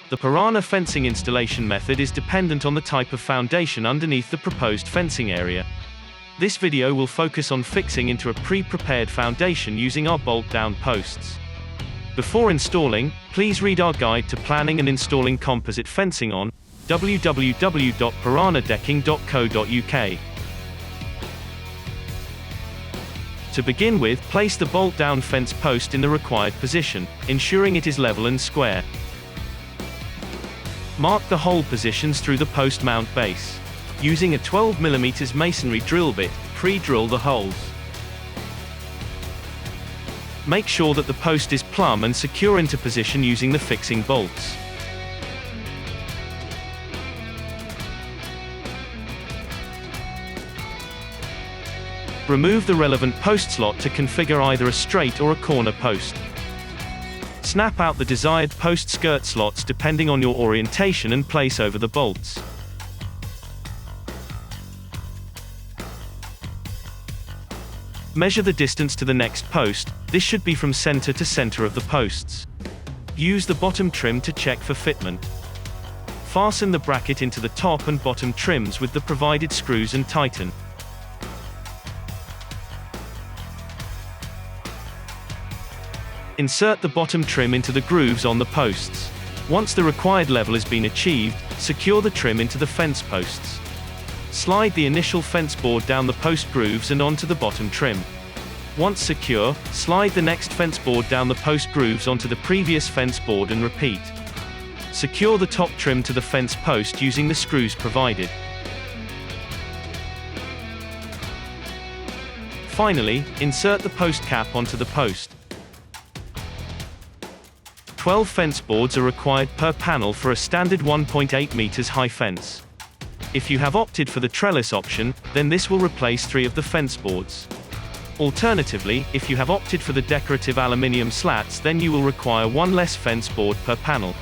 The Piranha fencing installation method is dependent on the type of foundation underneath the proposed fencing area. This video will focus on fixing into a pre-prepared foundation using our bolt-down posts. Before installing, please read our guide to planning and installing composite fencing on www.piranhadecking.co.uk. To begin with, place the bolt-down fence post in the required position, ensuring it is level and square. Mark the hole positions through the post mount base. Using a 12 mm masonry drill bit, pre-drill the holes. Make sure that the post is plumb and secure into position using the fixing bolts. Remove the relevant post slot to configure either a straight or a corner post. Snap out the desired post skirt slots depending on your orientation and place over the bolts. Measure the distance to the next post. This should be from center to center of the posts. Use the bottom trim to check for fitment. Fasten the bracket into the top and bottom trims with the provided screws and tighten. Insert the bottom trim into the grooves on the posts. Once the required level has been achieved, secure the trim into the fence posts. Slide the initial fence board down the post grooves and onto the bottom trim. Once secure, slide the next fence board down the post grooves onto the previous fence board and repeat. Secure the top trim to the fence post using the screws provided. Finally, insert the post cap onto the post. 12 fence boards are required per panel for a standard 1.8 meters high fence. If you have opted for the trellis option, then this will replace 3 of the fence boards. Alternatively, if you have opted for the decorative aluminium slats, then you will require 1 less fence board per panel.